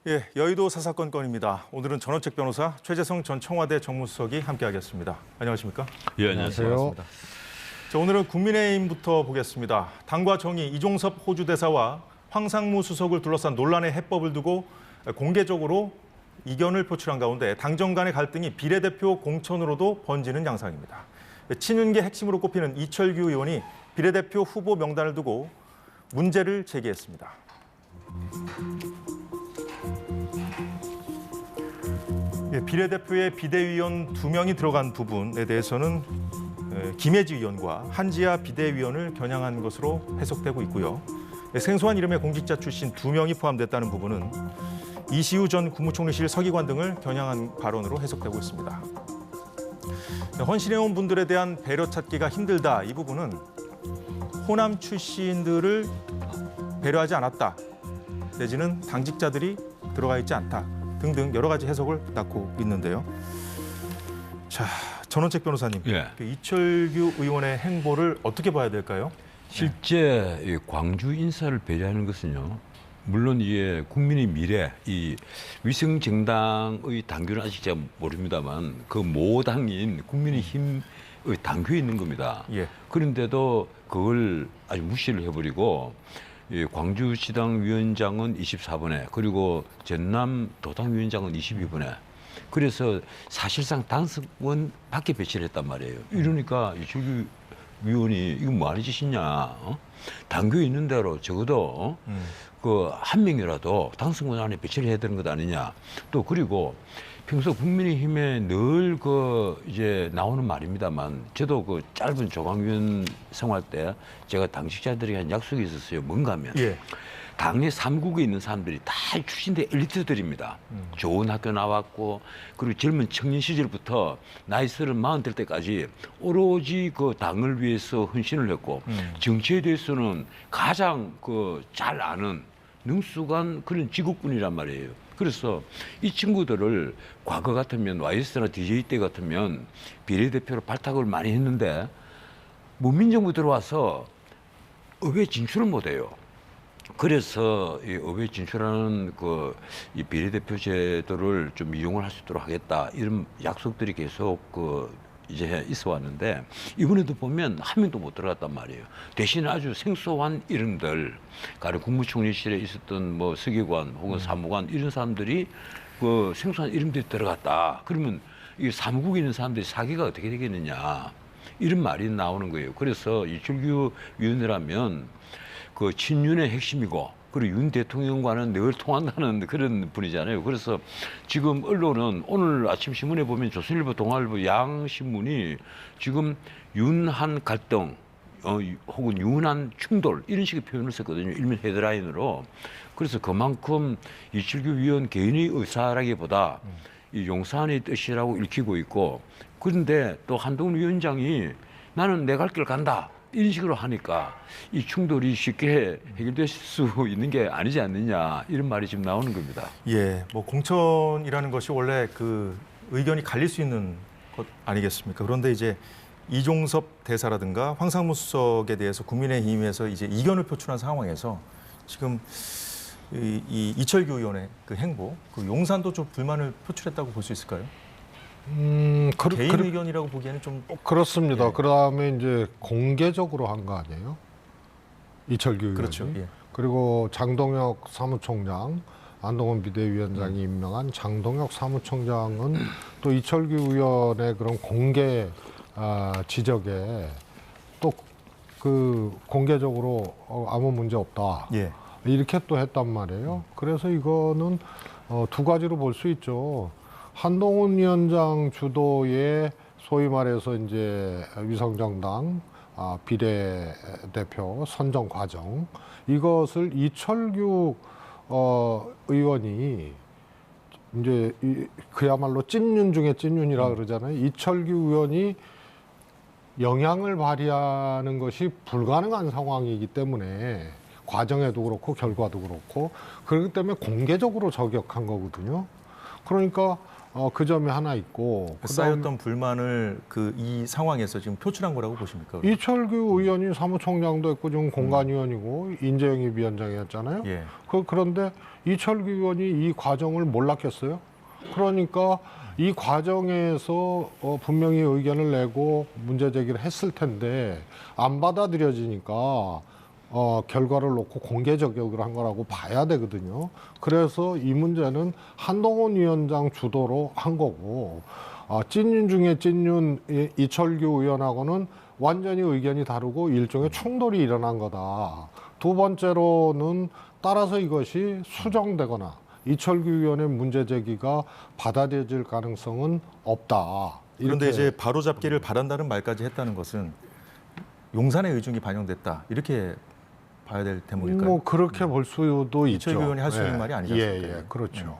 예, 여의도 사사건 건입니다. 오늘은 전원책 변호사 최재성 전 청와대 정무수석이 함께하겠습니다. 안녕하십니까? 예, 안녕하세요. 자, 오늘은 국민의힘부터 보겠습니다. 당과 정의 이종섭 호주 대사와 황상무 수석을 둘러싼 논란의 해법을 두고 공개적으로 이견을 표출한 가운데 당정 간의 갈등이 비례대표 공천으로도 번지는 양상입니다. 친윤계 핵심으로 꼽히는 이철규 의원이 비례대표 후보 명단을 두고 문제를 제기했습니다. 비례대표에 비대위원 2명이 들어간 부분에 대해서는 김혜지 의원과 한지아 비대위원을 겨냥한 것으로 해석되고 있고요. 생소한 이름의 공직자 출신 2명이 포함됐다는 부분은 이시우 전 국무총리실 서기관 등을 겨냥한 발언으로 해석되고 있습니다. 헌신해온 분들에 대한 배려 찾기가 힘들다. 이 부분은 호남 출신들을 배려하지 않았다. 내지는 당직자들이 들어가 있지 않다. 등등 여러 가지 해석을 낳고 있는데요. 자, 전원책 변호사님, 예. 이철규 의원의 행보를 어떻게 봐야 될까요? 실제 이 광주 인사를 배려하는 것은요. 물론 이게 국민의 미래, 이 위성 정당의 당규는 아직 제가 모릅니다만 그 모당인 국민의힘의 당규에 있는 겁니다. 예. 그런데도 그걸 아주 무시를 해버리고 광주시당 위원장은 24번에 그리고 전남 도당위원장은 22번에 그래서 사실상 당선권 밖에 배치를 했단 말이에요. 이러니까 이철규 위원이 이거 뭐 하는 짓이냐. 당규에 있는 대로 적어도 그 한 명이라도 당선권 안에 배치를 해야 되는 것 아니냐. 또 그리고 평소 국민의힘에 늘 그 이제 나오는 말입니다만 저도 그 짧은 조광위원 생활 때 제가 당직자들에게 한 약속이 있었어요. 뭔가 하면 예. 당내 3국에 있는 사람들이 다 출신대 엘리트들입니다. 좋은 학교 나왔고 그리고 젊은 청년 시절부터 나이 40 될 때까지 오로지 그 당을 위해서 헌신을 했고 정치에 대해서는 가장 그 잘 아는 능숙한 그런 직업군이란 말이에요. 그래서 이 친구들을 과거 같으면 YS나 DJ 때 같으면 비례대표로 발탁을 많이 했는데 문민정부 들어와서 의회 진출을 못해요. 그래서 이 의회 진출하는 이 비례대표 제도를 좀 이용을 할 수 있도록 하겠다 이런 약속들이 계속 이제 있어 왔는데 이번에도 보면 한 명도 못 들어갔단 말이에요. 대신 아주 생소한 이름들, 가령 국무총리실에 있었던 뭐 서기관 혹은 사무관 이런 사람들이 그 생소한 이름들이 들어갔다. 그러면 이 사무국에 있는 사람들이 사기가 어떻게 되겠느냐 이런 말이 나오는 거예요. 그래서 이철규 위원이라면 그 친윤의 핵심이고 그리고 윤 대통령과는 늘 통한다는 그런 분이잖아요. 그래서 지금 언론은 오늘 아침 신문에 보면 조선일보, 동아일보 양 신문이 지금 윤한 갈등 혹은 윤한 충돌 이런 식의 표현을 썼거든요. 일면 헤드라인으로. 그래서 그만큼 이철규 위원 개인의 의사라기보다 이 용산의 뜻이라고 읽히고 있고 그런데 또 한동훈 위원장이 나는 내 갈 길 간다. 이런 식으로 하니까 이 충돌이 쉽게 해결될 수 있는 게 아니지 않느냐 이런 말이 지금 나오는 겁니다. 예, 뭐 공천이라는 것이 원래 그 의견이 갈릴 수 있는 것 아니겠습니까? 그런데 이제 이종섭 대사라든가 황상무 수석에 대해서 국민의힘에서 이제 이견을 표출한 상황에서 지금 이 이철규 의원의 그 행보, 그 용산도 좀 불만을 표출했다고 볼 수 있을까요? 개인 의견이라고 보기에는 좀 그렇습니다. 예. 그다음에 이제 공개적으로 한 거 아니에요? 이철규 의원이. 그렇죠. 예. 그리고 장동혁 사무총장, 안동훈 비대위원장이 임명한 장동혁 사무총장은 또 이철규 의원의 그런 공개 지적에 또 그 공개적으로 아무 문제 없다. 예. 이렇게 또 했단 말이에요. 그래서 이거는 두 가지로 볼 수 있죠. 한동훈 위원장 주도의 소위 말해서 이제 위성정당 비례대표 선정 과정 이것을 이철규 의원이 이제 그야말로 찐윤 중에 찐윤이라 그러잖아요. 이철규 의원이 영향을 발휘하는 것이 불가능한 상황이기 때문에 과정에도 그렇고 결과도 그렇고 그렇기 때문에 공개적으로 저격한 거거든요. 그러니까 그 점이 하나 있고 쌓였던 불만을 이 상황에서 지금 표출한 거라고 보십니까? 이철규 의원이 사무총장도 했고 지금 공관위원이고 인재영입 위원장이었잖아요. 예. 그런데 이철규 의원이 이 과정을 몰랐겠어요? 그러니까 이 과정에서 분명히 의견을 내고 문제 제기를 했을 텐데 안 받아들여지니까 결과를 놓고 공개 저격을 한 거라고 봐야 되거든요. 그래서 이 문제는 한동훈 위원장 주도로 한 거고 찐윤 중에 찐윤 이철규 의원하고는 완전히 의견이 다르고 일종의 충돌이 일어난 거다. 두 번째로는 따라서 이것이 수정되거나 이철규 의원의 문제 제기가 받아들여질 가능성은 없다. 그런데 이렇게. 이제 바로잡기를 바란다는 말까지 했다는 것은 용산의 의중이 반영됐다. 이렇게 봐야 될 대목일까요? 뭐 그렇게 볼 수도 있죠. 이철규 의원이 할 수 있는 말이 아니지 않습니까? 예, 그렇죠.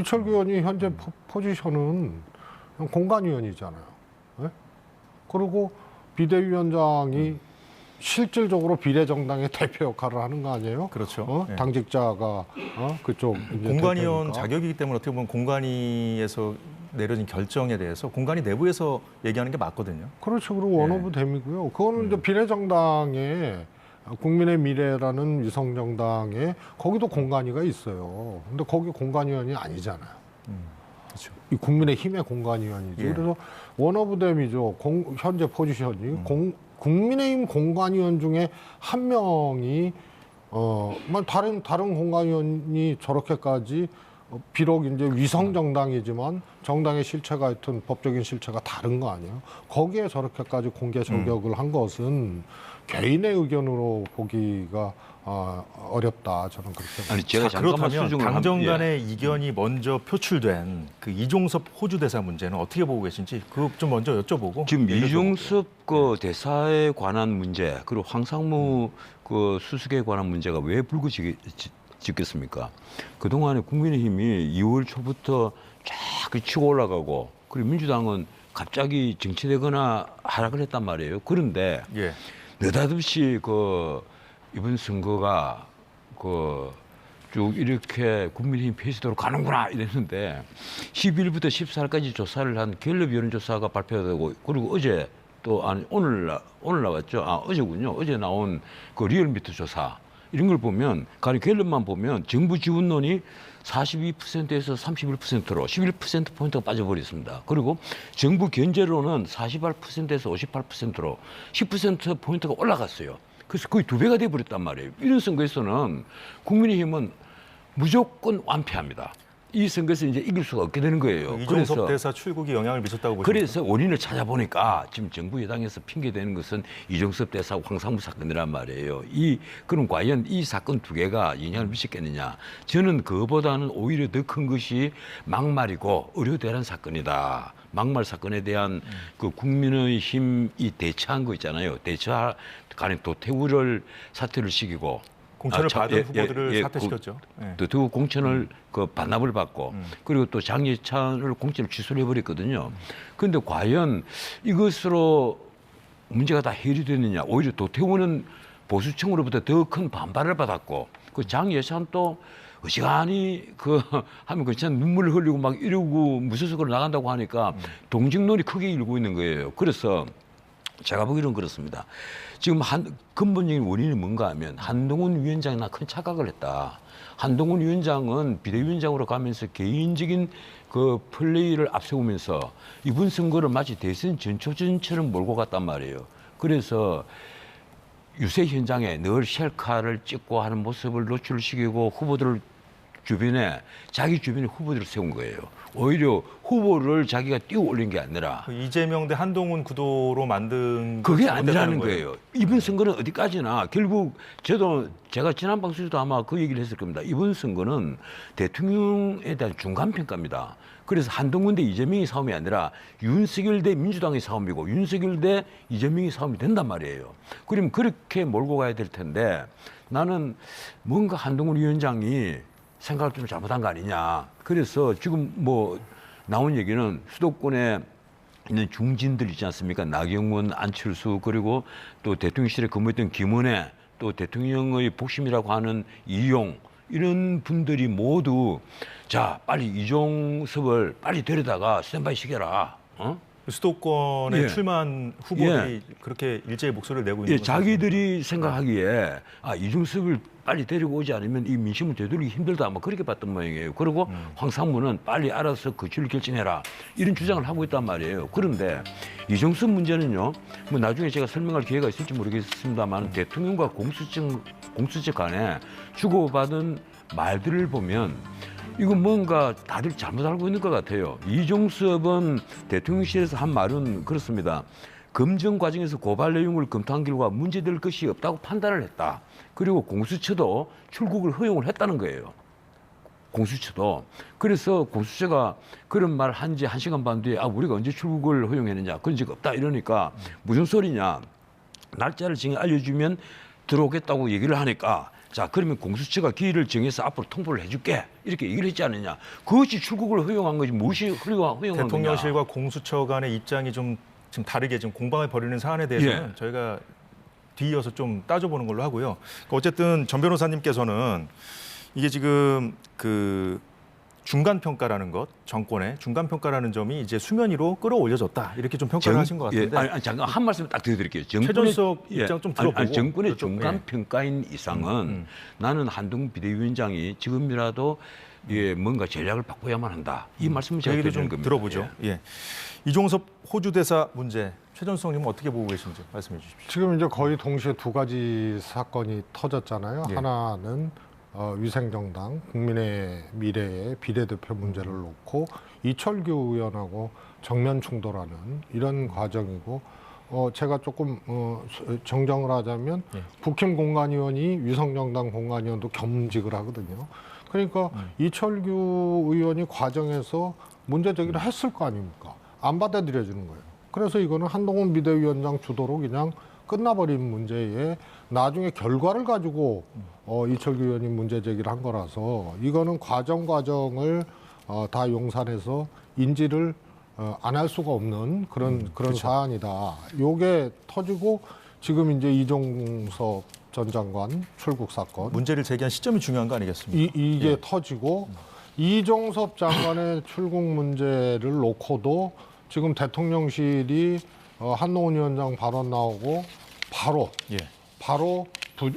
이철규 의원이 현재 포지션은 공관위원이잖아요. 예? 그리고 비대위원장이 실질적으로 비례정당의 대표 역할을 하는 거 아니에요? 그렇죠. 예. 당직자가 그쪽 이제 공관위원 대표니까. 자격이기 때문에 어떻게 보면 공관위에서 내려진 결정에 대해서 공관위 내부에서 얘기하는 게 맞거든요. 그렇죠. 그리고 원오브 댐이고요. 그거는 이제 비례정당에 국민의 미래라는 위성정당에 거기도 공관위가 있어요. 근데 거기 공관위원이 아니잖아요. 그렇죠. 이 국민의힘의 공관위원이죠. 예. 그래서 원오브 댐이죠. 현재 포지션이 국민의힘 공관위원 중에 한 명이 다른 공관위원이 저렇게까지 비록 이제 위성 정당이지만 정당의 실체가 하여튼 법적인 실체가 다른 거 아니에요? 거기에 저렇게까지 공개 저격을 한 것은 개인의 의견으로 보기가 어렵다. 저는 그렇게 봅니다. 아니 제가 잠깐만 그렇다면 수정을 당정 예. 간의 이견이 먼저 표출된 그 이종섭 호주 대사 문제는 어떻게 보고 계신지 그거 좀 먼저 여쭤보고 지금 얘기를 이종섭 그 대사에 관한 문제 그리고 황상무 그 수석에 관한 문제가 왜 불거지겠습니까? 그동안에 국민의힘이 2월 초부터 쫙 치고 올라가고 그리고 민주당은 갑자기 정치되거나 하락을 했단 말이에요. 그런데 예. 느닷없이 이번 선거가 쭉 이렇게 국민의힘 페이스대로 가는구나 이랬는데 12일부터 14일까지 조사를 한 갤럽 여론조사가 발표되고 그리고 어제 오늘 나왔죠. 어제군요. 어제 나온 그 리얼미터 조사 이런 걸 보면 가령 갤럽만 보면 정부 지원론이 42%에서 31%로 11%포인트가 빠져버렸습니다. 그리고 정부 견제로는 48%에서 58%로 10%포인트가 올라갔어요. 그래서 거의 2배가 돼버렸단 말이에요. 이런 선거에서는 국민의힘은 무조건 완패합니다. 이 선거에서 이제 이길 수가 없게 되는 거예요. 이종섭 대사 출국이 영향을 미쳤다고 보십니까? 그래서 원인을 찾아보니까 지금 정부 여당에서 핑계대는 것은 이종섭 대사 황상무 사건이란 말이에요. 그럼 과연 이 사건 두 개가 영향을 미쳤겠느냐? 저는 그거보다는 오히려 더 큰 것이 막말이고 의료대란 사건이다. 막말 사건에 대한 그 국민의힘이 대처한 거 있잖아요. 가령 도태우를 사퇴를 시키고 공천을 받은 후보들을 사퇴시켰죠. 도태우 공천을 반납을 받고 그리고 또 장예찬을 공천을 취소를 해버렸거든요. 그런데 과연 이것으로 문제가 다 해결되느냐? 오히려 도태우는 보수층으로부터 더 큰 반발을 받았고 그 장예찬도 어지간히 하면 그냥 눈물을 흘리고 막 이러고 무소속으로 나간다고 하니까 동정론이 크게 일고 있는 거예요. 그래서 제가 보기로는 그렇습니다. 지금 근본적인 원인이 뭔가 하면 한동훈 위원장이 큰 착각을 했다. 한동훈 위원장은 비대위원장으로 가면서 개인적인 그 플레이를 앞세우면서 이번 선거를 마치 대선 전초전처럼 몰고 갔단 말이에요. 그래서 유세 현장에 늘 셀카를 찍고 하는 모습을 노출시키고 후보들을 자기 주변에 후보들을 세운 거예요. 오히려 후보를 자기가 띄워 올린 게 아니라 이재명 대 한동훈 구도로 만든 그게 아니라는 거예요. 이번 선거는 어디까지나 결국 제가 지난 방송에서도 아마 그 얘기를 했을 겁니다. 이번 선거는 대통령에 대한 중간평가입니다. 그래서 한동훈 대 이재명의 싸움이 아니라 윤석열 대 민주당의 싸움이고 윤석열 대 이재명의 싸움이 된단 말이에요. 그러면 그렇게 몰고 가야 될 텐데 나는 뭔가 한동훈 위원장이 생각을 좀 잘못한 거 아니냐. 그래서 지금 나온 얘기는 수도권에 있는 중진들 있지 않습니까? 나경원, 안철수 그리고 또 대통령실에 근무했던 김은혜 또 대통령의 복심이라고 하는 이용 이런 분들이 모두 자 빨리 이종섭을 빨리 데려다가 스탠바이 시켜라. 수도권에 예. 출마한 후보들이 그렇게 일제히 목소리를 내고 있는 예, 거죠. 자기들이 생각하기에 이종섭을 빨리 데리고 오지 않으면 이 민심을 되돌리기 힘들다 아마 그렇게 봤던 모양이에요. 그리고 황상무는 빨리 알아서 거취를 결정해라 이런 주장을 하고 있단 말이에요. 그런데 이종섭 문제는요. 뭐 나중에 제가 설명할 기회가 있을지 모르겠습니다만 대통령과 공수처 간에 주고받은 말들을 보면 이거 뭔가 다들 잘못 알고 있는 것 같아요. 이종섭은 대통령실에서 한 말은 그렇습니다. 검증 과정에서 고발 내용을 검토한 결과 문제될 것이 없다고 판단을 했다. 그리고 공수처도 출국을 허용을 했다는 거예요. 공수처도. 그래서 공수처가 그런 말 한 지 1시간 반 뒤에 우리가 언제 출국을 허용했느냐. 그런 적 없다. 이러니까 무슨 소리냐. 날짜를 정해 알려주면 들어오겠다고 얘기를 하니까 자 그러면 공수처가 기일을 정해서 앞으로 통보를 해줄게 이렇게 얘기를 했지 않느냐. 그것이 출국을 허용한 거지 무엇이 허용한 거냐. 대통령실과 공수처 간의 입장이 좀 지금 다르게 지금 공방을 벌이는 사안에 대해서는 예. 저희가 뒤이어서 좀 따져보는 걸로 하고요. 어쨌든 전 변호사님께서는 이게 지금 그 중간 평가라는 것, 정권의 중간 평가라는 점이 이제 수면 위로 끌어올려졌다 이렇게 좀 평가를 하신 것 같은데. 아니, 잠깐 한 말씀 딱 드려드릴게요. 최전석 입장 좀 들어보고. 정권의 그쪽, 중간 평가인 이상은 나는 한동훈 비대위원장이 지금이라도 뭔가 전략을 바꿔야만 한다. 이 말씀을 그 제가 얘기를 드리는 좀 겁니다. 들어보죠. 예. 이종섭 호주 대사 문제 최전석님은 어떻게 보고 계신지 말씀해 주십시오. 지금 이제 거의 동시에 두 가지 사건이 터졌잖아요. 예. 하나는 위생정당 국민의 미래의 비례대표 문제를 놓고 이철규 의원하고 정면 충돌하는 이런 과정이고 제가 조금 정정을 하자면 예. 국힘 공관위원이 위성정당 공관위원도 겸직을 하거든요. 그러니까 이철규 의원이 과정에서 문제 제기를 했을 거 아닙니까? 안 받아들여지는 거예요. 그래서 이거는 한동훈 비대위원장 주도로 그냥 끝나버린 문제에 나중에 결과를 가지고 이철규 의원이 문제 제기를 한 거라서 이거는 과정을 다 용산해서 인지를 안 할 수가 없는 그런 그렇죠. 사안이다. 요게 터지고 지금 이제 이종섭 전 장관 출국 사건 문제를 제기한 시점이 중요한 거 아니겠습니까? 이게 예. 터지고 이종섭 장관의 출국 문제를 놓고도 지금 대통령실이 한동훈 위원장 발언 나오고 바로 예.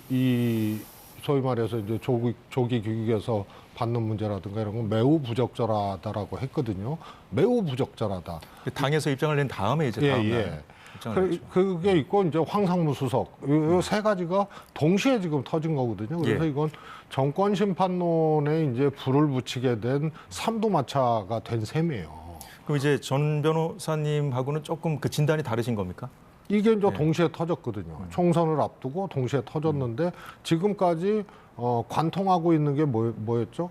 이 소위 말해서 이제 조기 교육에서 받는 문제라든가 이런 건 매우 부적절하다라고 했거든요. 매우 부적절하다. 당에서 입장을 낸 다음에 이제 다음 날 입장을 냈죠. 그게 있고 이제 황상무 수석 이 세 가지가 동시에 지금 터진 거거든요. 그래서 예. 이건 정권 심판론에 이제 불을 붙이게 된 삼두마차가 된 셈이에요. 그럼 이제 전 변호사님하고는 조금 그 진단이 다르신 겁니까? 이게 이제 동시에 터졌거든요. 총선을 앞두고 동시에 터졌는데 지금까지 관통하고 있는 게 뭐였죠?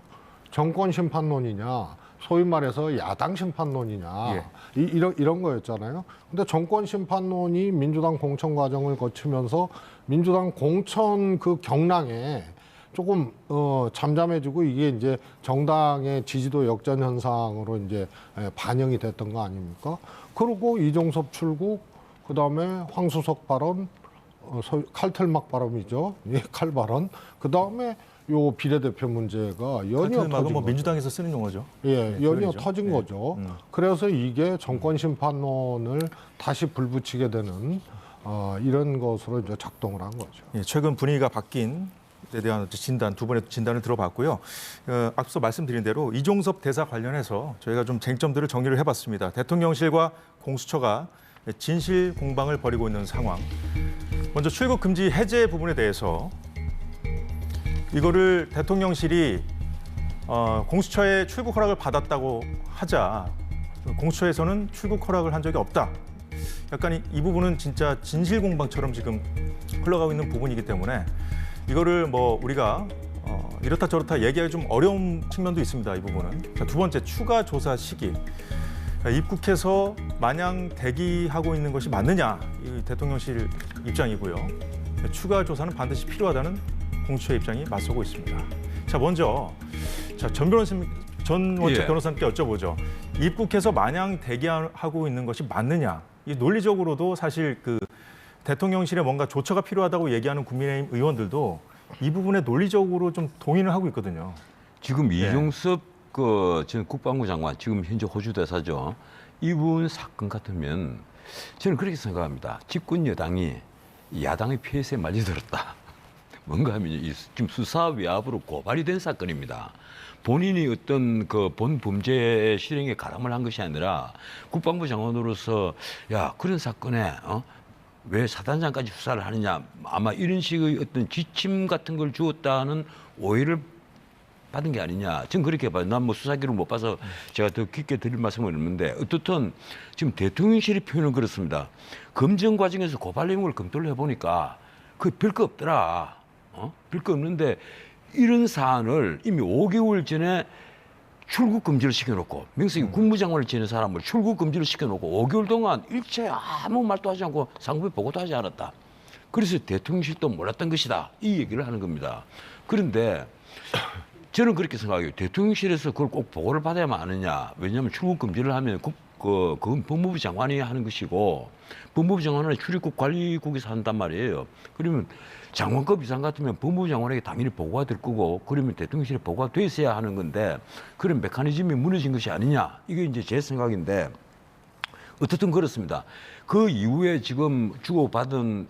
정권 심판론이냐, 소위 말해서 야당 심판론이냐, 예. 이런 거였잖아요. 근데 정권 심판론이 민주당 공천 과정을 거치면서 민주당 공천 그 경랑에 조금 잠잠해지고 이게 이제 정당의 지지도 역전 현상으로 이제 반영이 됐던 거 아닙니까? 그리고 이종섭 출국, 그 다음에 황수석 발언, 칼텔막 발언이죠. 예, 칼 발언. 그 다음에 요 비례대표 문제가 연이어 칼텔막은 터진 뭐 거죠. 민주당에서 쓰는 용어죠. 예, 연이어 표현이죠. 터진 예. 거죠. 그래서 이게 정권 심판론을 다시 불붙이게 되는 이런 것으로 이제 작동을 한 거죠. 예, 최근 분위기가 바뀐 에 대한 진단, 두 번의 진단을 들어봤고요. 앞서 말씀드린 대로 이종섭 대사 관련해서 저희가 좀 쟁점들을 정리를 해봤습니다. 대통령실과 공수처가 진실 공방을 벌이고 있는 상황. 먼저 출국 금지 해제 부분에 대해서 이거를 대통령실이 공수처에 출국 허락을 받았다고 하자 공수처에서는 출국 허락을 한 적이 없다. 약간 이 부분은 진짜 진실 공방처럼 지금 흘러가고 있는 부분이기 때문에 이거를 뭐 우리가 이렇다 저렇다 얘기하기 좀 어려운 측면도 있습니다. 이 부분은. 자, 두 번째, 추가 조사 시기. 입국해서 마냥 대기하고 있는 것이 맞느냐, 이 대통령실 입장이고요. 추가 조사는 반드시 필요하다는 공수처의 입장이 맞서고 있습니다. 자, 먼저 전 원칙 예. 변호사님께 여쭤보죠. 입국해서 마냥 대기하고 있는 것이 맞느냐? 이 논리적으로도 사실 그 대통령실에 뭔가 조처가 필요하다고 얘기하는 국민의힘 의원들도 이 부분에 논리적으로 좀 동의를 하고 있거든요. 지금 네. 이종섭 전 국방부 장관, 지금 현재 호주 대사죠. 이분 사건 같으면 저는 그렇게 생각합니다. 집권 여당이 야당의 피해에 말려들었다. 뭔가 하면 지금 수사 위압으로 고발이 된 사건입니다. 본인이 어떤 그 본 범죄 실행에 가담을 한 것이 아니라 국방부 장관으로서 야 그런 사건에 왜 사단장까지 수사를 하느냐 아마 이런 식의 어떤 지침 같은 걸 주었다는 오해를 받은 게 아니냐. 저는 그렇게 봐요. 난 뭐 수사기를 못 봐서 제가 더 깊게 드릴 말씀은 없는데 어떻든 지금 대통령실의 표현은 그렇습니다. 검증 과정에서 고발 내용을 검토를 해보니까 그 별거 없더라. 별거 없는데 이런 사안을 이미 5개월 전에 출국 금지를 시켜놓고 명색이 국무장관을 지낸 사람을 출국 금지를 시켜놓고 5개월 동안 일체 아무 말도 하지 않고 상부에 보고도 하지 않았다. 그래서 대통령실도 몰랐던 것이다. 이 얘기를 하는 겁니다. 그런데 저는 그렇게 생각해요. 대통령실에서 그걸 꼭 보고를 받아야만 하느냐. 왜냐하면 출국 금지를 하면 그건 법무부 장관이 하는 것이고 법무부 장관은 출입국 관리국에서 한단 말이에요. 그러면 장관급 이상 같으면 법무부 장관에게 당연히 보고가 될 거고 그러면 대통령실에 보고가 돼 있어야 하는 건데 그런 메커니즘이 무너진 것이 아니냐. 이게 이제 제 생각인데 어떻든 그렇습니다. 그 이후에 지금 주고받은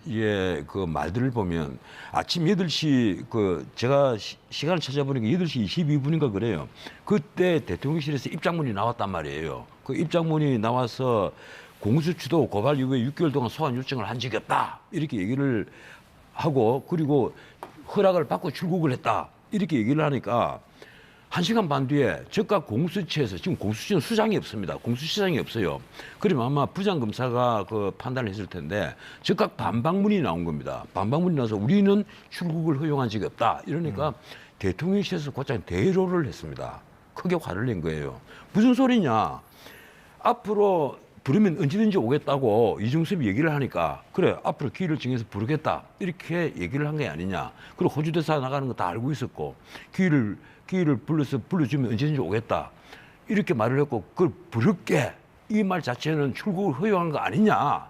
그 말들을 보면 아침 8시 제가 시간을 찾아보니까 8시 22분인가 그래요. 그때 대통령실에서 입장문이 나왔단 말이에요. 그 입장문이 나와서 공수처도 고발 이후에 6개월 동안 소환 요청을 한 적이 없다. 이렇게 얘기를 하고 그리고 허락을 받고 출국을 했다. 이렇게 얘기를 하니까 1시간 반 뒤에 즉각 공수처에서 지금 공수처는 수장이 없습니다. 공수처장이 없어요. 그러면 아마 부장검사가 그 판단을 했을 텐데 즉각 반박문이 나온 겁니다. 반박문이 나서 우리는 출국을 허용한 적이 없다. 이러니까 대통령실에서 곧장 대로를 했습니다. 크게 화를 낸 거예요. 무슨 소리냐. 앞으로 부르면 언제든지 오겠다고 이종섭이 얘기를 하니까 그래 앞으로 기일을 정해서 부르겠다. 이렇게 얘기를 한 게 아니냐. 그리고 호주 대사 나가는 거 다 알고 있었고 기일을 불러주면 언제든지 오겠다. 이렇게 말을 했고 그걸 부를게 이 말 자체는 출국을 허용한 거 아니냐.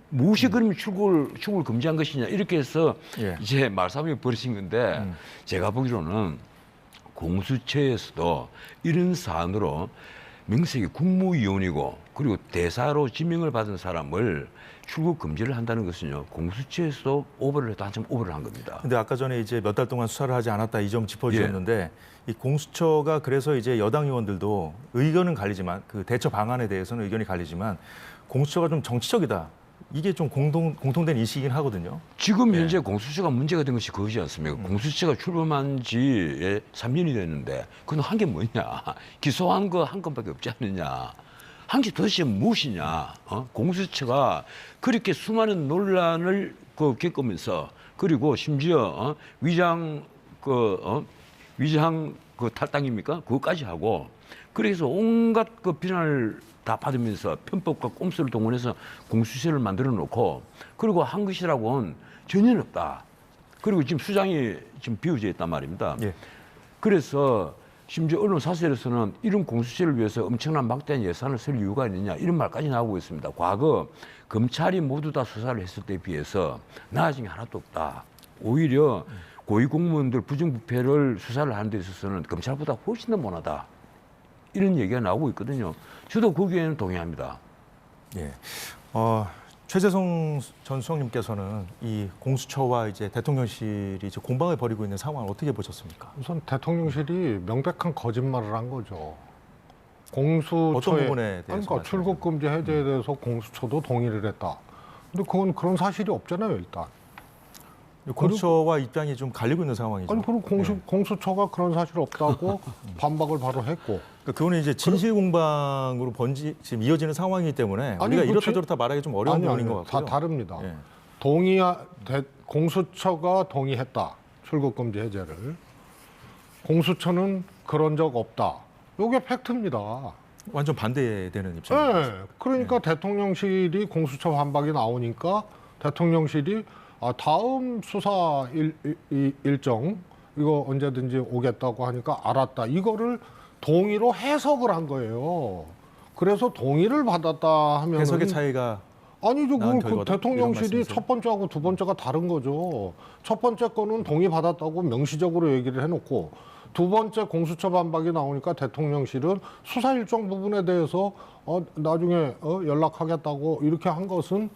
무엇이 그러면 출국을 금지한 것이냐. 이렇게 해서 이제 말싸움이 벌어진 건데 제가 보기로는 공수처에서도 이런 사안으로 명색이 국무위원이고 그리고 대사로 지명을 받은 사람을 출국 금지를 한다는 것은요. 공수처에서 오버를 해도 한참 오버를 한 겁니다. 근데 아까 전에 이제 몇 달 동안 수사를 하지 않았다 이 점 짚어주셨는데 이 공수처가 그래서 이제 여당 의원들도 의견은 갈리지만 그 대처 방안에 대해서는 의견이 갈리지만 공수처가 좀 정치적이다. 이게 좀 공통된 인식이긴 하거든요. 지금 현재 공수처가 문제가 된 것이 그거지 않습니까? 공수처가 출범한 지 3년이 됐는데 그건 한 게 뭐냐? 기소한 거 한 건밖에 없지 않느냐? 한 게 도대체 무엇이냐? 공수처가 그렇게 수많은 논란을 겪으면서 그리고 심지어 위장 탈당입니까? 그것까지 하고 그래서 온갖 비난을 다 받으면서 편법과 꼼수를 동원해서 공수처를 만들어 놓고 그리고 한 것이라고는 전혀 없다. 그리고 지금 수장이 지금 비워져 있단 말입니다. 예. 그래서 심지어 언론 사설에서는 이런 공수처를 위해서 엄청난 막대한 예산을 쓸 이유가 있느냐 이런 말까지 나오고 있습니다. 과거 검찰이 모두 다 수사를 했을 때에 비해서 나아진 게 하나도 없다. 오히려 고위공무원들 부정부패를 수사를 하는 데 있어서는 검찰보다 훨씬 더 못하다. 이런 얘기가 나오고 있거든요. 저도 거기에는 동의합니다. 예. 최재성 전 수석님께서는 이 공수처와 이제 대통령실이 이제 공방을 벌이고 있는 상황을 어떻게 보셨습니까? 우선 대통령실이 명백한 거짓말을 한 거죠. 어떤 부분에 대해서 그러니까 출국 금지 해제에 대해서 공수처도 동의를 했다. 근데 그건 그런 사실이 없잖아요, 일단. 공수처와 입장이 좀 갈리고 있는 상황이죠. 아니, 그럼 공수처가 그런 사실 없다고 반박을 바로 했고. 그러니까 그거는 이제 진실 공방으로 지금 이어지는 상황이기 때문에 우리가 이렇다 저렇다 말하기 좀 어려운 부분인 것 같고요. 다 다릅니다. 예. 공수처가 동의했다. 출국 금지 해제를. 공수처는 그런 적 없다. 이게 팩트입니다. 완전 반대되는 입장입니다. 네. 그러니까 대통령실이 공수처 반박이 나오니까 대통령실이 다음 수사 일정 이거 언제든지 오겠다고 하니까 알았다. 이거를 동의로 해석을 한 거예요. 그래서 동의를 받았다 하면 해석의 차이가 아니죠. 나은 그 결과다? 대통령실이 이런 말씀이세요? 첫 번째하고 두 번째가 다른 거죠. 첫 번째 거는 동의받았다고 명시적으로 얘기를 해놓고 두 번째 공수처 반박이 나오니까 대통령실은 수사 일정 부분에 대해서 나중에 연락하겠다고 이렇게 한 것은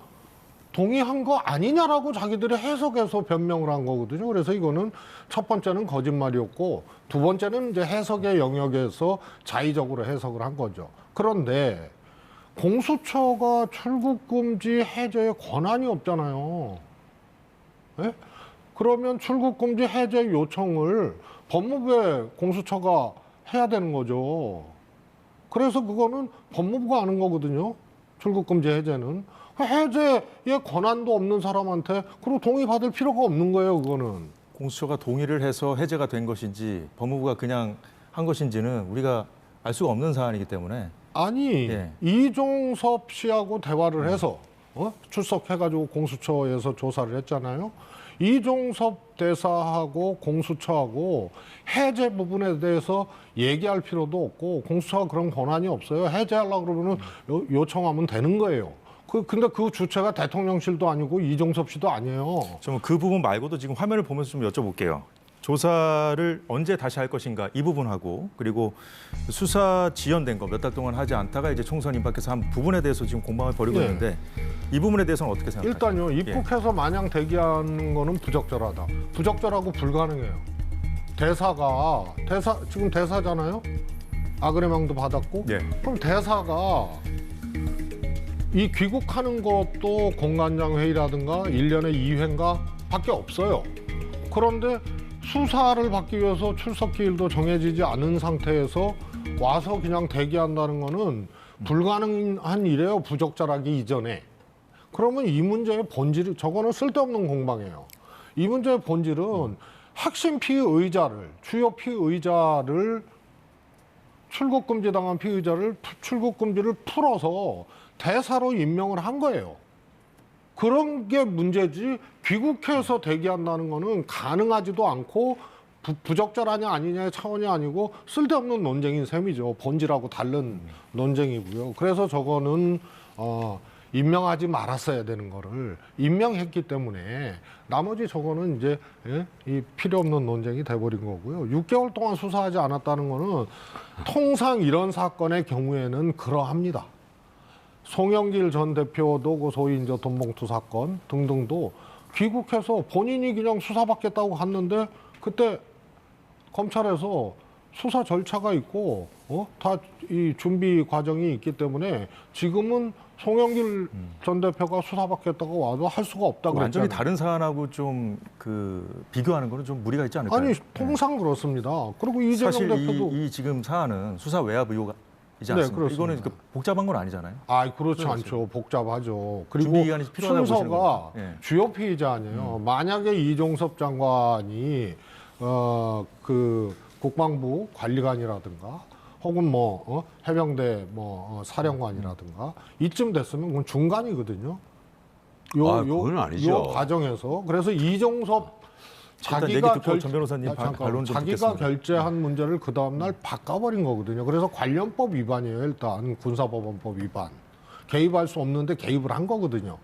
동의한 거 아니냐라고 자기들이 해석해서 변명을 한 거거든요. 그래서 이거는 첫 번째는 거짓말이었고 두 번째는 이제 해석의 영역에서 자의적으로 해석을 한 거죠. 그런데 공수처가 출국금지 해제의 권한이 없잖아요. 예? 그러면 출국금지 해제 요청을 법무부에 공수처가 해야 되는 거죠. 그래서 그거는 법무부가 하는 거거든요. 출국금지 해제는. 해제의 권한도 없는 사람한테 그리고 동의받을 필요가 없는 거예요. 그거는. 공수처가 동의를 해서 해제가 된 것인지 법무부가 그냥 한 것인지는 우리가 알 수가 없는 사안이기 때문에 아니 예. 이종섭 씨하고 대화를 해서 출석해가지고 공수처에서 조사를 했잖아요. 이종섭 대사하고 공수처하고 해제 부분에 대해서 얘기할 필요도 없고 공수처가 그런 권한이 없어요. 해제하려고 그러면 요청하면 되는 거예요. 근데 그 주체가 대통령실도 아니고 이종섭 씨도 아니에요. 좀 그 부분 말고도 지금 화면을 보면서 좀 여쭤볼게요. 조사를 언제 다시 할 것인가 이 부분하고 그리고 수사 지연된 거 몇 달 동안 하지 않다가 이제 총선 임박해서 한 부분에 대해서 지금 공방을 벌이고 네. 있는데 이 부분에 대해서는 어떻게 생각하세요? 일단요. 입국해서 마냥 대기하는 거는 부적절하다. 부적절하고 불가능해요. 지금 대사잖아요. 아그레망도 받았고. 예. 그럼 대사가 이 귀국하는 것도 공관장 회의라든가 1년에 2회인가 밖에 없어요. 그런데 수사를 받기 위해서 출석 기일도 정해지지 않은 상태에서 와서 그냥 대기한다는 거는 불가능한 일이에요. 부적절하기 이전에. 그러면 이 문제의 본질이 저거는 쓸데없는 공방이에요. 이 문제의 본질은 핵심 피의자를 주요 피의자를 출국금지 당한 피의자를 출국금지를 풀어서 대사로 임명을 한 거예요. 그런 게 문제지 귀국해서 대기한다는 거는 가능하지도 않고 부적절하냐 아니냐의 차원이 아니고 쓸데없는 논쟁인 셈이죠. 본질하고 다른 논쟁이고요. 그래서 저거는 임명하지 말았어야 되는 거를 임명했기 때문에 나머지 저거는 이제 이 필요 없는 논쟁이 돼버린 거고요. 6개월 동안 수사하지 않았다는 거는 통상 이런 사건의 경우에는 그러합니다. 송영길 전 대표도 그 소위 이제 돈봉투 사건 등등도 귀국해서 본인이 그냥 수사받겠다고 갔는데 그때 검찰에서 수사 절차가 있고 다 이 준비 과정이 있기 때문에 지금은 송영길 전 대표가 수사받겠다고 와도 할 수가 없다 그랬잖아요. 완전히 다른 사안하고 좀 그 비교하는 거는 좀 무리가 있지 않을까요? 아니 통상 그렇습니다. 그리고 이재명 사실 대표도 이 지금 사안은 수사 외압 의혹이지 네, 않습니까? 그렇습니다. 이거는 그 복잡한 건 아니잖아요. 그렇지 않죠. 복잡하죠. 그리고 준비 기간이 필요하다고 보시는 순서가 거죠. 예. 주요 피의자 아니에요. 만약에 이종섭 장관이 그 국방부 관리관이라든가 혹은 해병대 사령관이라든가 이쯤 됐으면 그건 중간이거든요. 그건 아니죠. 요 과정에서 그래서 이종섭 일단 얘기 듣고 전 변호사님 반론 좀 자기가 듣겠습니다. 결재한 문제를 그 다음 날 바꿔버린 거거든요. 그래서 관련법 위반이에요. 일단 군사법원법 위반. 개입할 수 없는데 개입을 한 거거든요.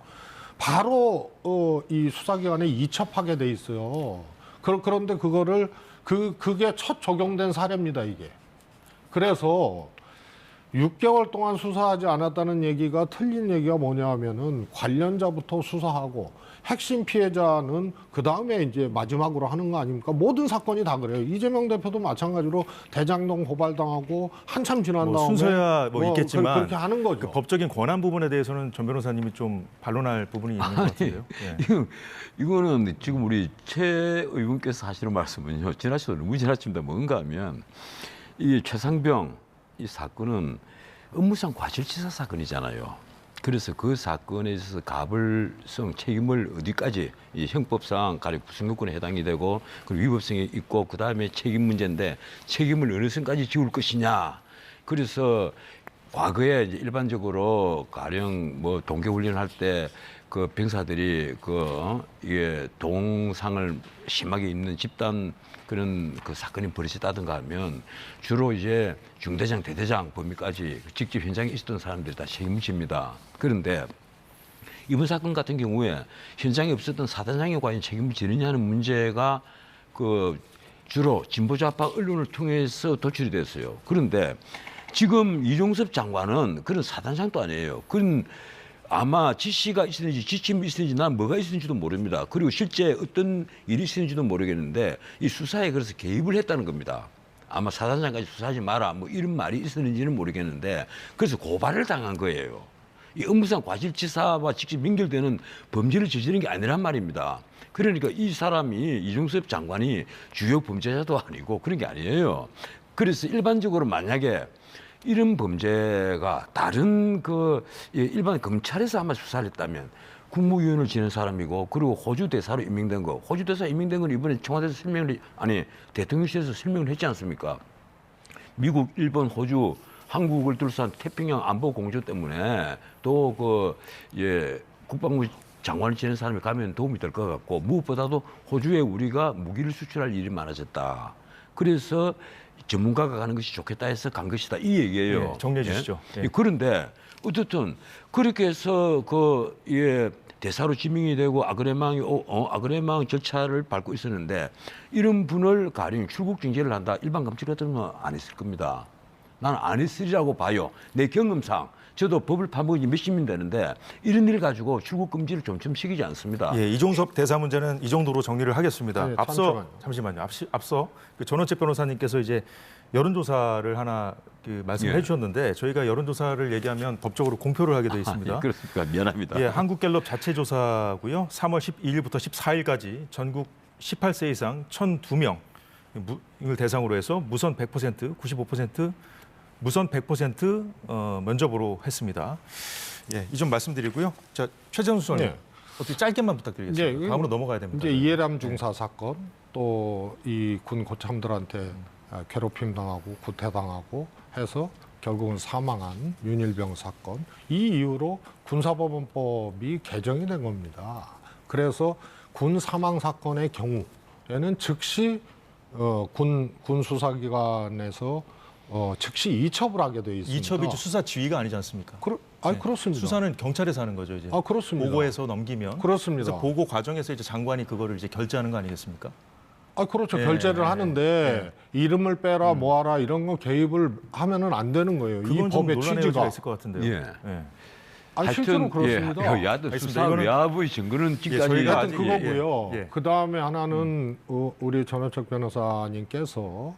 바로 이 수사기관에 이첩하게 돼 있어요. 그런데 그거를 그게 첫 적용된 사례입니다. 이게. 그래서 6개월 동안 수사하지 않았다는 얘기가 틀린 얘기가 뭐냐 하면은 관련자부터 수사하고 핵심 피해자는 그 다음에 이제 마지막으로 하는 거 아닙니까? 모든 사건이 다 그래요. 이재명 대표도 마찬가지로 대장동 고발당하고 한참 지난 다음에 순서야 있겠지만 그렇게 하는 거죠. 그 법적인 권한 부분에 대해서는 전 변호사님이 좀 반론할 부분이 있는 것 같은데요. 예. 이거는 지금 우리 최 의원께서 하시는 말씀은요. 지나치도 너무 지나칩니다. 뭔가 하면 이 최상병 이 사건은 업무상 과실치사 사건이잖아요. 그래서 그 사건에 있어서 가불성 책임을 어디까지 이 형법상 가령 구성요건에 해당이 되고 그리고 위법성이 있고 그 다음에 책임 문제인데 책임을 어느 선까지 지울 것이냐. 그래서 과거에 이제 일반적으로 가령 동계훈련을 할 때 그 병사들이 이게 동상을 심하게 입는 집단 그런 그 사건이 벌어졌다든가 하면 주로 이제 중대장, 대대장 범위까지 직접 현장에 있었던 사람들이 다 책임집니다. 그런데 이번 사건 같은 경우에 현장에 없었던 사단장이 과연 책임을 지느냐는 문제가 그 주로 진보좌파 언론을 통해서 도출이 됐어요. 그런데 지금 이종섭 장관은 그런 사단장도 아니에요. 그런 아마 지시가 있었는지 지침이 있었는지 난 뭐가 있었는지도 모릅니다. 그리고 실제 어떤 일이 있었는지도 모르겠는데 이 수사에 그래서 개입을 했다는 겁니다. 아마 사단장까지 수사하지 마라 뭐 이런 말이 있었는지는 모르겠는데 그래서 고발을 당한 거예요. 이 업무상 과실치사와 직접 연결되는 범죄를 저지른 게 아니란 말입니다. 그러니까 이 사람이 이종섭 장관이 주요 범죄자도 아니고 그런 게 아니에요. 그래서 일반적으로 만약에 이런 범죄가 다른 그 일반 검찰에서 아마 수사를 했다면 국무위원을 지낸 사람이고 그리고 호주 대사로 임명된 거. 호주 대사 임명된 건 이번에 청와대에서 설명을 아니 대통령실에서 설명을 했지 않습니까? 미국, 일본, 호주, 한국을 둘러싼 태평양 안보 공조 때문에 또 국방부 장관을 지낸 사람이 가면 도움이 될 것 같고 무엇보다도 호주에 우리가 무기를 수출할 일이 많아졌다. 그래서 전문가가 가는 것이 좋겠다 해서 간 것이다. 이 얘기예요. 네, 정리해 주시죠. 예? 네. 그런데 어쨌든 그렇게 해서 대사로 지명이 되고 아그레망 절차를 밟고 있었는데 이런 분을 가령 출국 징계를 한다. 일반 검찰 같으면 안 했을 겁니다. 나는 안 했으리라고 봐요. 내 경험상. 저도 법을 파먹은 지 몇십 년 되는데 이런 일 가지고 출국 금지를 좀좀 시키지 않습니다. 예, 이종섭 대사 문제는 이 정도로 정리를 하겠습니다. 네, 잠시만요. 앞서 그 전원책 변호사님께서 이제 여론조사를 하나 말씀해 예. 주셨는데 저희가 여론조사를 얘기하면 법적으로 공표를 하게 되어 있습니다. 예, 그렇습니까? 미안합니다. 예, 한국갤럽 자체 조사고요. 3월 12일부터 14일까지 전국 18세 이상 1,002명을 대상으로 해서 무선 100%, 95%, 무선 100% 면접으로 했습니다. 예, 이 점 말씀드리고요. 자, 최재훈 수석님 네. 어떻게 짧게만 부탁드리겠습니다. 네, 다음으로 넘어가야 됩니다. 이제 이해람 중사 사건 또 이 군 고참들한테 괴롭힘 당하고 구태당하고 해서 결국은 사망한 윤일병 사건 이 이후로 군사법원법이 개정이 된 겁니다. 그래서 군 사망 사건의 경우에는 즉시 군 수사기관에서 즉시 이첩을 하게 돼 있습니다. 이첩이 수사 지휘가 아니지 않습니까? 네. 그렇습니다. 수사는 경찰에서 하는 거죠, 이제. 그렇습니다. 보고해서 넘기면. 그렇습니다. 그래서 보고 과정에서 이제 장관이 그거를 이제 결재하는 거 아니겠습니까? 그렇죠. 예, 결재를 하는데 이름을 빼라 뭐하라 이런 거 개입을 하면은 안 되는 거예요. 이 그건 좀 법의 논란의 취지가. 여지가 있을 것 같은데요. 예. 예. 실제로 그렇습니다. 야도 알겠습니다. 수사 이거는- 외압의 증거는 지금까지 저희가 하여튼 그거고요. 예, 예. 그 다음에 하나는 우리 전원책 변호사님께서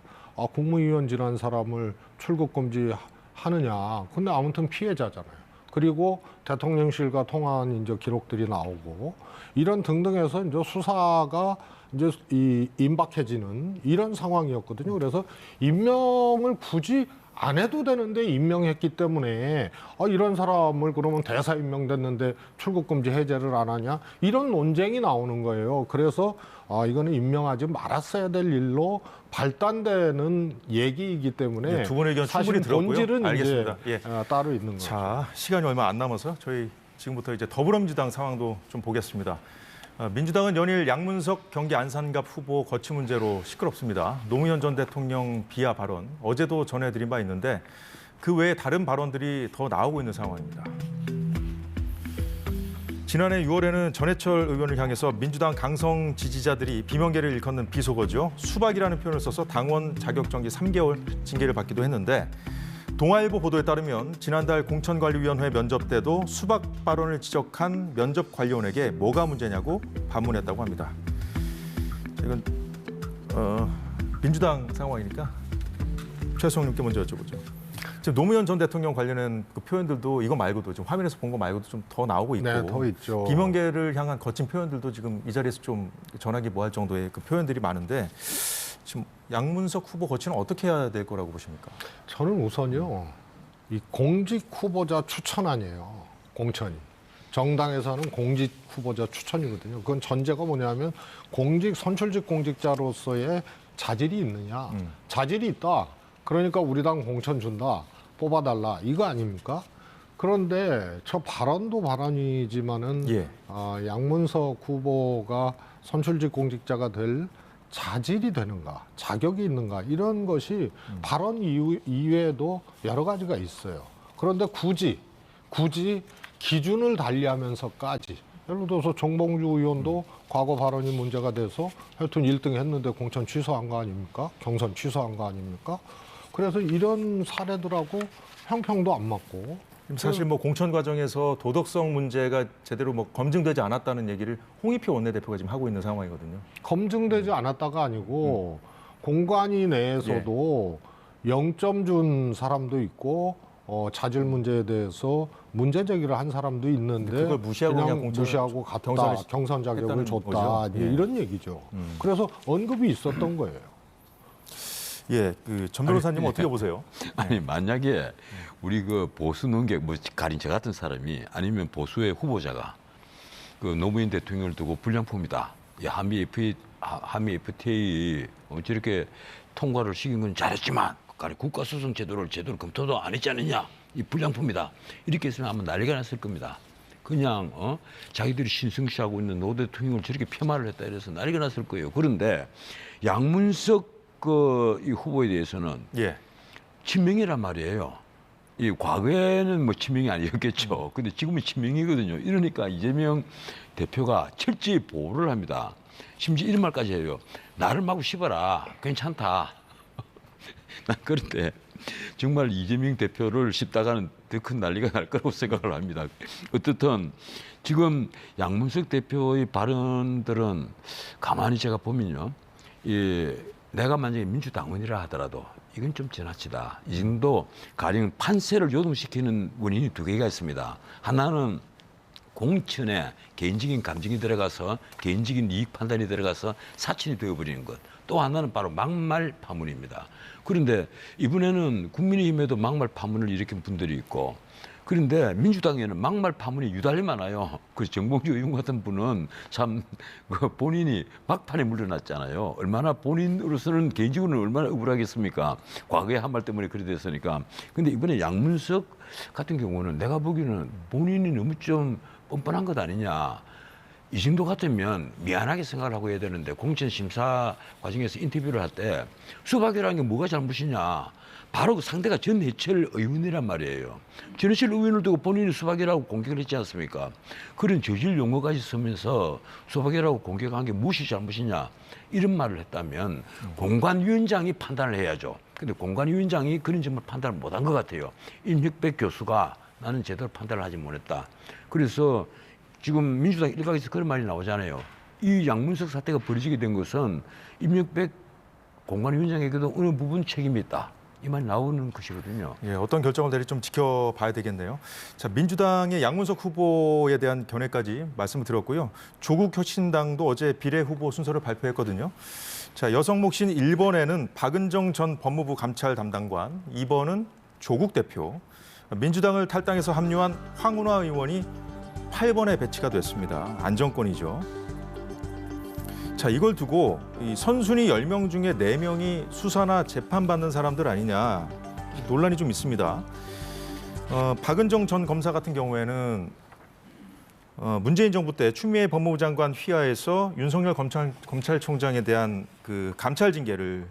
국무위원 지난 사람을 출국 금지하느냐. 근데 아무튼 피해자잖아요. 그리고 대통령실과 통화한 이제 기록들이 나오고 이런 등등해서 이제 수사가 이제 임박해지는 이런 상황이었거든요. 그래서 임명을 굳이 안 해도 되는데 임명했기 때문에 이런 사람을 그러면 대사 임명됐는데 출국금지 해제를 안 하냐 이런 논쟁이 나오는 거예요. 그래서 이거는 임명하지 말았어야 될 일로 발단되는 얘기이기 때문에 예, 두 분의 의견 사실 충분히 들었고요. 본질은 알겠습니다. 이제 예. 따로 있는 거죠. 자, 시간이 얼마 안 남아서 저희 지금부터 이제 더불어민주당 상황도 좀 보겠습니다. 민주당은 연일 양문석 경기 안산갑 후보 거취 문제로 시끄럽습니다. 노무현 전 대통령 비하 발언 어제도 전해드린 바 있는데 그 외에 다른 발언들이 더 나오고 있는 상황입니다. 지난해 6월에는 전해철 의원을 향해서 민주당 강성 지지자들이 비명계를 일컫는 비속어죠. 수박이라는 표현을 써서 당원 자격정지 3개월 징계를 받기도 했는데 동아일보 보도에 따르면 지난달 공천관리위원회 면접 때도 수박 발언을 지적한 면접관리원에게 뭐가 문제냐고 반문했다고 합니다. 이건 민주당 상황이니까 최수홍님께 먼저 여쭤보죠. 지금 노무현 전 대통령 관련된 그 표현들도 이거 말고도 지금 화면에서 본 거 말고도 좀 더 나오고 있고 네, 더 있죠. 비명계를 향한 거친 표현들도 지금 이 자리에서 좀 전하기 뭐할 정도의 그 표현들이 많은데 지금 양문석 후보 거취는 어떻게 해야 될 거라고 보십니까? 저는 우선요, 이 공직 후보자 추천안이에요. 공천이. 정당에서는 공직 후보자 추천이거든요. 그건 전제가 뭐냐면 선출직 공직자로서의 자질이 있느냐. 자질이 있다. 그러니까 우리 당 공천 준다. 뽑아달라. 이거 아닙니까? 그런데 저 발언도 발언이지만은 예. 양문석 후보가 선출직 공직자가 될 자질이 되는가, 자격이 있는가 이런 것이 발언 이외에도 여러 가지가 있어요. 그런데 굳이 기준을 달리하면서까지 예를 들어서 정봉주 의원도 과거 발언이 문제가 돼서 하여튼 1등 했는데 공천 취소한 거 아닙니까? 경선 취소한 거 아닙니까? 그래서 이런 사례들하고 형평도 안 맞고 사실 뭐 공천 과정에서 도덕성 문제가 제대로 뭐 검증되지 않았다는 얘기를 홍익표 원내대표가 지금 하고 있는 상황이거든요. 검증되지 않았다가 아니고 공관위 내에서도 0점 준 사람도 있고 자질 문제에 대해서 문제 제기를 한 사람도 있는데 그걸 무시하고 그냥 공천을 무시하고 갔다 경선을 경선 자격을 했다는 줬다 거죠. 예, 예. 이런 얘기죠. 그래서 언급이 있었던 거예요. 예, 그 전 변호사님 어떻게 보세요? 아니 만약에 우리 그 보수 능객 뭐 가린 저 같은 사람이 아니면 보수의 후보자가 그 노무현 대통령을 두고 불량품이다. 이 한미 FTA 저렇게 통과를 시킨 건 잘했지만 국가소송 제도를 제대로 검토도 안 했지 않느냐. 이 불량품이다. 이렇게 했으면 아마 난리가 났을 겁니다. 그냥 자기들이 신성시하고 있는 노 대통령을 저렇게 폄하를 했다 이래서 난리가 났을 거예요. 그런데 양문석 이 후보에 대해서는 예. 친명이란 말이에요. 이 과거에는 뭐 친명이 아니었겠죠. 근데 지금은 친명이거든요. 이러니까 이재명 대표가 철저히 보호를 합니다. 심지어 이런 말까지 해요. 나를 마구 씹어라. 괜찮다. 난 그런데 정말 이재명 대표를 씹다가는 더 큰 난리가 날 거라고 생각을 합니다. 어떻든 지금 양문석 대표의 발언들은 가만히 제가 보면요. 내가 만약에 민주당원이라 하더라도 이건 좀 지나치다. 이 정도 가령 판세를 요동시키는 원인이 두 개가 있습니다. 하나는 공천에 개인적인 감정이 들어가서 개인적인 이익 판단이 들어가서 사천이 되어버리는 것. 또 하나는 바로 막말 파문입니다. 그런데 이번에는 국민의힘에도 막말 파문을 일으킨 분들이 있고 그런데 민주당에는 막말 파문이 유달리 많아요. 그 정봉주 의원 같은 분은 참 본인이 막판에 물러났잖아요. 얼마나 본인으로서는 개인적으로는 얼마나 억울하겠습니까? 과거에 한 말 때문에 그래 됐으니까. 근데 이번에 양문석 같은 경우는 내가 보기에는 본인이 너무 좀 뻔뻔한 것 아니냐. 이 정도 같으면 미안하게 생각을 하고 해야 되는데 공천 심사 과정에서 인터뷰를 할 때 수박이라는 게 뭐가 잘못이냐. 바로 그 상대가 전해철 의원이란 말이에요. 전해철 의원을 두고 본인이 수박이라고 공격을 했지 않습니까? 그런 저질 용어까지 쓰면서 수박이라고 공격한 게 무엇이 잘못이냐 이런 말을 했다면 공관위원장이 판단을 해야죠. 근데 공관위원장이 그런 점을 판단을 못한 것 같아요. 임혁백 교수가 나는 제대로 판단을 하지 못했다. 그래서 지금 민주당 일각에서 그런 말이 나오잖아요. 이 양문석 사태가 벌어지게 된 것은 임혁백 공관위원장에게도 어느 부분 책임이 있다. 이 말이 나오는 것이거든요. 예, 어떤 결정을 내릴지 좀 지켜봐야 되겠네요. 자, 민주당의 양문석 후보에 대한 견해까지 말씀을 드렸고요. 조국혁신당도 어제 비례 후보 순서를 발표했거든요. 자, 여성 몫인 1번에는 박은정 전 법무부 감찰 담당관, 2번은 조국 대표, 민주당을 탈당해서 합류한 황운하 의원이 8번에 배치가 됐습니다. 안정권이죠. 자, 이걸 두고 이 선순위 10명 중에 4명이 수사나 재판받는 사람들 아니냐 논란이 좀 있습니다. 박은정 전 검사 같은 경우에는 문재인 정부 때 추미애 법무부 장관 휘하에서 윤석열 검찰총장에 대한 그 감찰 징계를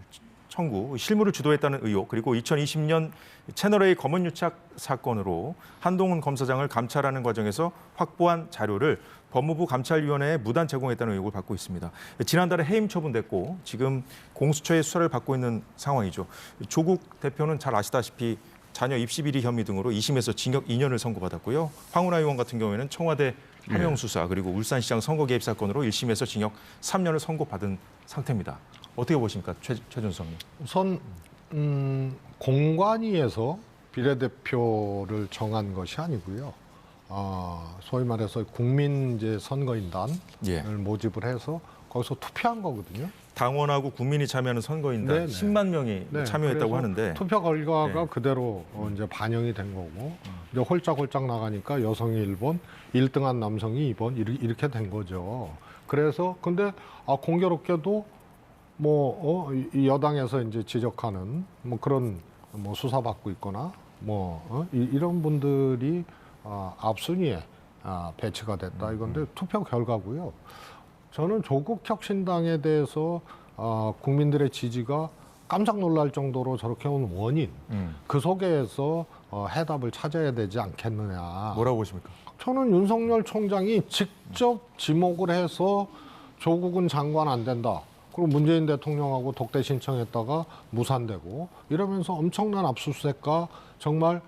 청구, 실무를 주도했다는 의혹, 그리고 2020년 채널A 검언유착 사건으로 한동훈 검사장을 감찰하는 과정에서 확보한 자료를 법무부 감찰위원회에 무단 제공했다는 의혹을 받고 있습니다. 지난달에 해임 처분됐고 지금 공수처의 수사를 받고 있는 상황이죠. 조국 대표는 잘 아시다시피 자녀 입시 비리 혐의 등으로 2심에서 징역 2년을 선고받았고요. 황운하 의원 같은 경우에는 청와대 하명 수사 그리고 울산시장 선거 개입 사건으로 1심에서 징역 3년을 선고받은 상태입니다. 어떻게 보십니까, 최준성님? 우선 공관위에서 비례대표를 정한 것이 아니고요. 소위 말해서 국민 이제 선거인단을 예. 모집을 해서 거기서 투표한 거거든요. 당원하고 국민이 참여하는 선거인단 네네. 10만 명이 네, 참여했다고 그래서 하는데 투표 결과가 네. 그대로 이제 반영이 된 거고 이제 홀짝홀짝 나가니까 여성이 1번, 1등한 남성이 2번 이렇게 된 거죠. 그래서 근데 공교롭게도 이 여당에서 이제 지적하는 뭐 그런 뭐 수사받고 있거나 이런 분들이 앞순위에 배치가 됐다 이건데 투표 결과고요. 저는 조국혁신당에 대해서 국민들의 지지가 깜짝 놀랄 정도로 저렇게 온 원인 그 속에서 해답을 찾아야 되지 않겠느냐. 뭐라고 보십니까? 저는 윤석열 총장이 직접 지목을 해서 조국은 장관 안 된다. 그리고 문재인 대통령하고 독대 신청했다가 무산되고 이러면서 엄청난 압수수색과 정말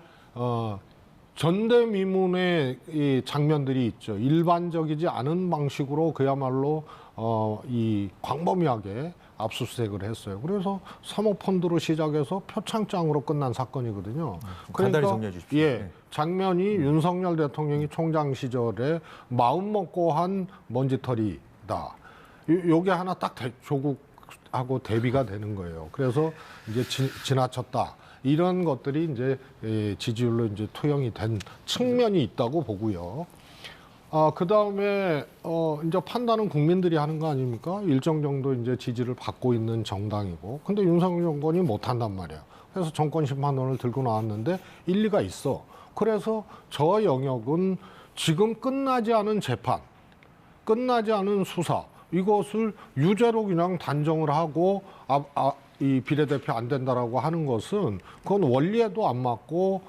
전대미문의 이 장면들이 있죠. 일반적이지 않은 방식으로 그야말로 이 광범위하게 압수수색을 했어요. 그래서 사모펀드로 시작해서 표창장으로 끝난 사건이거든요. 간단히 정리해 주십시오. 예, 네. 장면이 윤석열 대통령이 총장 시절에 마음 먹고 한 먼지털이다. 요게 하나 딱 조국하고 대비가 되는 거예요. 그래서 이제 지나쳤다. 이런 것들이 이제 지지율로 이제 투영이 된 측면이 있다고 보고요. 그 다음에 이제 판단은 국민들이 하는 거 아닙니까? 일정 정도 이제 지지를 받고 있는 정당이고, 근데 윤석열 정권이 못 한단 말이야. 그래서 정권 심판론을 들고 나왔는데 일리가 있어. 그래서 저 영역은 지금 끝나지 않은 재판, 끝나지 않은 수사, 이것을 유죄로 그냥 단정을 하고 이 비례대표 안 된다라고 하는 것은 그건 원리에도 안 맞고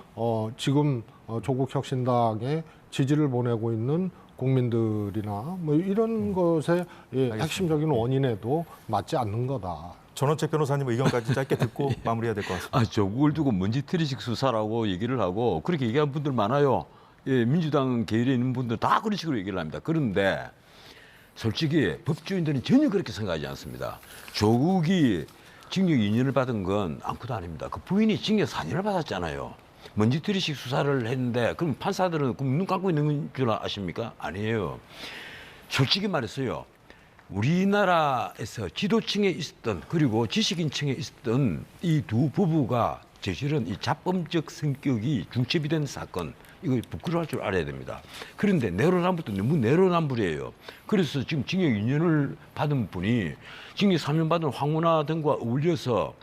지금 조국혁신당에 지지를 보내고 있는 국민들이나 뭐 이런 것의 핵심적인 원인에도 맞지 않는 거다. 전원책 변호사님 의견까지 짧게 듣고 마무리해야 될 것 같습니다. 조국을 두고 먼지털이식 수사라고 얘기를 하고 그렇게 얘기한 분들 많아요. 예, 민주당 계열에 있는 분들 다 그런 식으로 얘기를 합니다. 그런데 솔직히 법조인들은 전혀 그렇게 생각하지 않습니다. 조국이 징역 2년을 받은 건 아무것도 아닙니다. 그 부인이 징역 4년을 받았잖아요. 먼지털이식 수사를 했는데 그럼 판사들은 눈 감고 있는 줄 아십니까? 아니에요. 솔직히 말했어요. 우리나라에서 지도층에 있었던 그리고 지식인층에 있었던 이 두 부부가 저지른 이 자범적 성격이 중첩이 된 사건, 이거 부끄러워할 줄 알아야 됩니다. 그런데 내로남불도 너무 내로남불이에요. 그래서 지금 징역 2년을 받은 분이 징역 3년 받은 황운하 등과 어울려서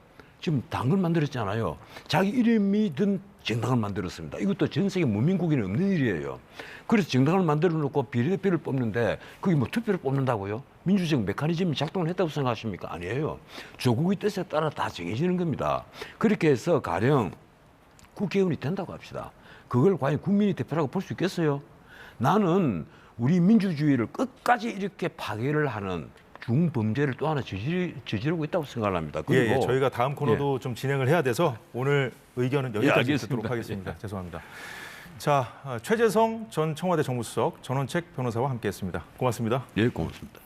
지금 당을 만들었잖아요. 자기 이름이 든 정당을 만들었습니다. 이것도 전 세계 문민국에는 없는 일이에요. 그래서 정당을 만들어 놓고 비례대표를 뽑는데 그게 뭐 투표를 뽑는다고요? 민주적 메커니즘이 작동을 했다고 생각하십니까? 아니에요. 조국의 뜻에 따라 다 정해지는 겁니다. 그렇게 해서 가령 국회의원이 된다고 합시다. 그걸 과연 국민이 대표라고 볼 수 있겠어요? 나는 우리 민주주의를 끝까지 이렇게 파괴를 하는 중범죄를 또 하나 저지르고 있다고 생각을 합니다. 그리고 저희가 다음 코너도 좀 진행을 해야 돼서 오늘 의견은 여기까지 듣도록 하겠습니다. 죄송합니다. 자, 최재성 전 청와대 정무수석, 전원책 변호사와 함께했습니다. 고맙습니다. 예, 고맙습니다.